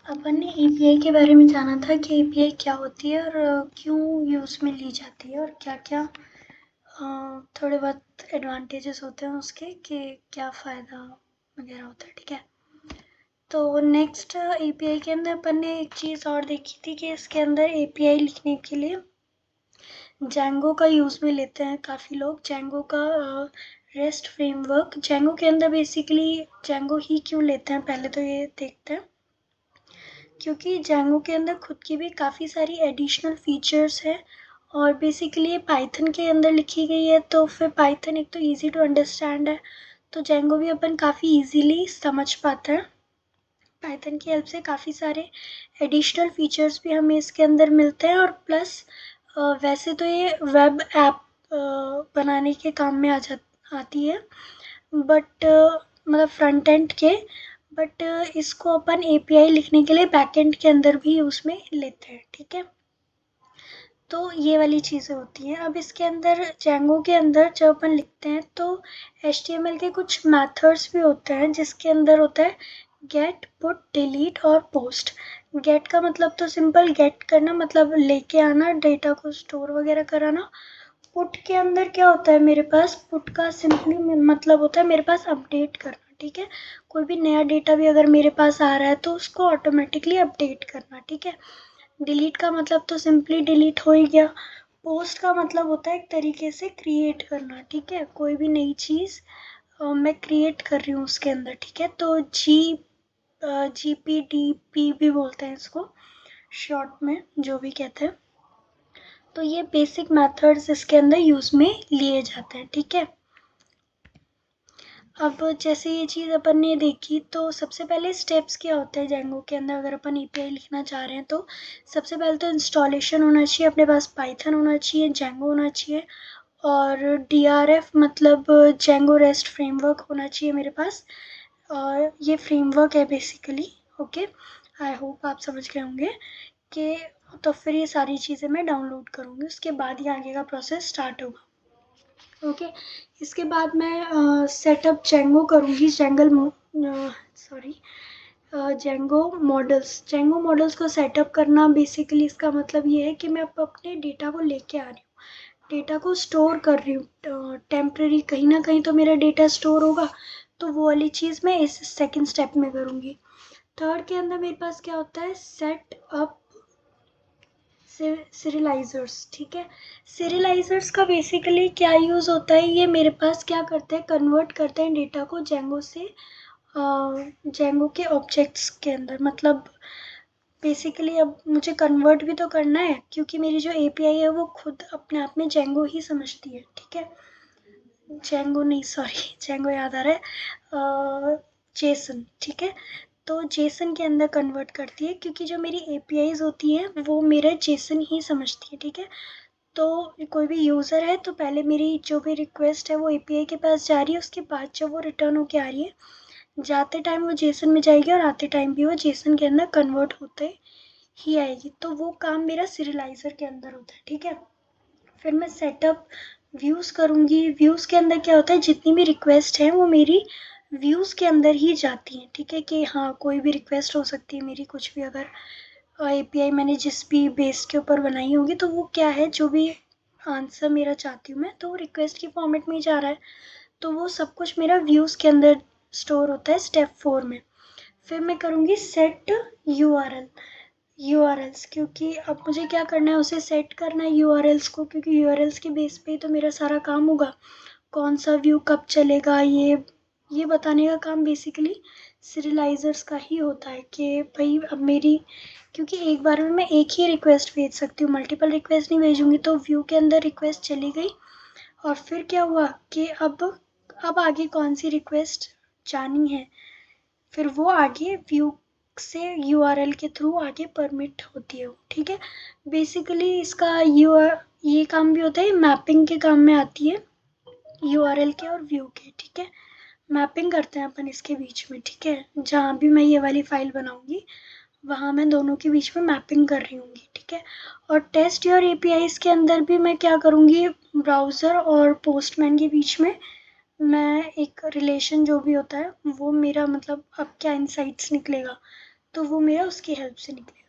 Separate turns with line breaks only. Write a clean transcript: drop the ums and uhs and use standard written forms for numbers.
अपन ने एपीआई के बारे में जाना था कि एपीआई क्या होती है और क्यों यूज़ में ली जाती है और क्या-क्या थोड़े बहुत एडवांटेजेस होते हैं उसके कि क्या फ़ायदा वगैरह होता है, ठीक है। तो नेक्स्ट एपीआई के अंदर अपन ने एक चीज़ और देखी थी कि इसके अंदर एपीआई लिखने के लिए जेंगो का यूज़ में लेते हैं काफ़ी लोग। जेंगो का रेस्ट फ्रेमवर्क, जेंगो के अंदर बेसिकली जेंगो ही क्यों लेते हैं पहले तो ये देखते हैं। क्योंकि जेंगो के अंदर खुद की भी काफ़ी सारी एडिशनल फीचर्स है और बेसिकली ये पाइथन के अंदर लिखी गई है, तो फिर पाइथन एक तो इजी टू अंडरस्टैंड है, तो जेंगो भी अपन काफ़ी इजीली समझ पाते हैं। पाइथन की हेल्प से काफ़ी सारे एडिशनल फीचर्स भी हमें इसके अंदर मिलते हैं और प्लस वैसे तो ये वेब ऐप बनाने के काम में आती है, बट मतलब फ्रंट एंड के, बट इसको अपन एपीआई लिखने के लिए बैकएंड के अंदर भी उसमें लेते हैं, ठीक है। तो ये वाली चीज़ें होती हैं। अब इसके अंदर जेंगो के अंदर जब अपन लिखते हैं तो HTML के कुछ मेथड्स भी होते हैं जिसके अंदर होता है गेट, पुट, डिलीट और पोस्ट। गेट का मतलब तो सिंपल गेट करना, मतलब लेके आना, डेटा को स्टोर वगैरह कराना। पुट के अंदर क्या होता है मेरे पास, पुट का सिंपली मतलब होता है मेरे पास अपडेट करना, ठीक है। कोई भी नया डेटा भी अगर मेरे पास आ रहा है तो उसको ऑटोमेटिकली अपडेट करना, ठीक है। डिलीट का मतलब तो सिंपली डिलीट हो ही गया। पोस्ट का मतलब होता है एक तरीके से क्रिएट करना, ठीक है। कोई भी नई चीज़ मैं क्रिएट कर रही हूँ उसके अंदर, ठीक है। तो GPDP भी बोलते हैं इसको शॉर्ट में, जो भी कहते हैं। तो ये बेसिक मेथड्स इसके अंदर यूज़ में लिए जाते हैं, ठीक है। अब जैसे ये चीज़ अपन ने देखी तो सबसे पहले स्टेप्स क्या होते हैं जेंगो के अंदर अगर अपन एपीआई लिखना चाह रहे हैं तो सबसे पहले तो इंस्टॉलेशन होना चाहिए, अपने पास पाइथन होना चाहिए, जेंगो होना चाहिए और DRF मतलब जेंगो रेस्ट फ्रेमवर्क होना चाहिए मेरे पास। और ये फ्रेमवर्क है बेसिकली, ओके। आई होप आप समझ गए होंगे कि तो फिर ये सारी चीज़ें मैं डाउनलोड करूँगी, उसके बाद ही आगे का प्रोसेस स्टार्ट होगा, ओके। इसके बाद मैं सेटअप जेंगो करूँगी, जेंगो मॉडल्स को सेटअप करना बेसिकली इसका मतलब ये है कि मैं अपने डेटा को लेके आ रही हूँ, डेटा को स्टोर कर रही हूँ टेम्परेरी, कहीं ना कहीं तो मेरा डेटा स्टोर होगा, तो वो वाली चीज़ मैं इस सेकंड स्टेप में करूँगी। थर्ड के अंदर मेरे पास क्या होता है, सेट अप सीरियलाइजर्स, ठीक है। सीरियलाइजर्स का बेसिकली क्या यूज़ होता है, ये मेरे पास क्या करते हैं, कन्वर्ट करते हैं डेटा को जेंगो से जेंगो के ऑब्जेक्ट्स के अंदर। मतलब बेसिकली अब मुझे कन्वर्ट भी तो करना है क्योंकि मेरी जो एपीआई है वो खुद अपने आप में जेंगो ही समझती है, ठीक है। जेंगो नहीं, सॉरी, जेंगो याद आ रहा है, जेसन, ठीक है। तो जेसन के अंदर कन्वर्ट करती है क्योंकि जो मेरी एपीआईज होती हैं वो मेरा जेसन ही समझती है, ठीक है। तो कोई भी यूज़र है तो पहले मेरी जो भी रिक्वेस्ट है वो एपीआई के पास जा रही है, उसके बाद जब वो रिटर्न होके आ रही है, जाते टाइम वो जेसन में जाएगी और आते टाइम भी वो जेसन के अंदर कन्वर्ट होते ही आएगी। तो वो काम मेरा सीरियलाइज़र के अंदर होता है, ठीक है। फिर मैं सेटअप व्यूज़ करूँगी। व्यूज़ के अंदर क्या होता है, जितनी भी रिक्वेस्ट है वो मेरी व्यूज़ के अंदर ही जाती हैं, ठीक है। कि हाँ, कोई भी रिक्वेस्ट हो सकती है मेरी, कुछ भी, अगर एपीआई मैंने जिस भी बेस के ऊपर बनाई होगी तो वो क्या है, जो भी आंसर मेरा चाहती हूँ मैं, तो वो रिक्वेस्ट की फॉर्मेट में ही जा रहा है, तो वो सब कुछ मेरा व्यूज़ के अंदर स्टोर होता है स्टेप 4 में। फिर मैं करूँगी सेट यूआरएल्स, क्योंकि अब मुझे क्या करना है, उसे सेट करना है यूआरएल्स को, क्योंकि यूआरएल्स के बेस पे ही तो मेरा सारा काम होगा। कौन सा व्यू कब चलेगा, ये बताने का काम बेसिकली सीरियलाइजर्स का ही होता है कि भाई अब मेरी, क्योंकि एक बार में मैं एक ही रिक्वेस्ट भेज सकती हूँ, मल्टीपल रिक्वेस्ट नहीं भेजूंगी। तो व्यू के अंदर रिक्वेस्ट चली गई और फिर क्या हुआ कि अब आगे कौन सी रिक्वेस्ट जानी है, फिर वो आगे व्यू से यूआरएल के थ्रू आगे परमिट होती है वो, ठीक है। बेसिकली इसका ये काम भी होता है, मैपिंग के काम में आती है यूआरएल के और व्यू के, ठीक है। मैपिंग करते हैं अपन इसके बीच में, ठीक है। जहाँ भी मैं ये वाली फाइल बनाऊंगी वहाँ मैं दोनों के बीच में मैपिंग कर रही हूँगी, ठीक है। और टेस्ट योर एपीआईज के अंदर भी मैं क्या करूँगी, ब्राउज़र और पोस्टमैन के बीच में मैं एक रिलेशन जो भी होता है वो मेरा, मतलब अब क्या इनसाइट्स निकलेगा, तो वो मेरा उसकी हेल्प से निकलेगा।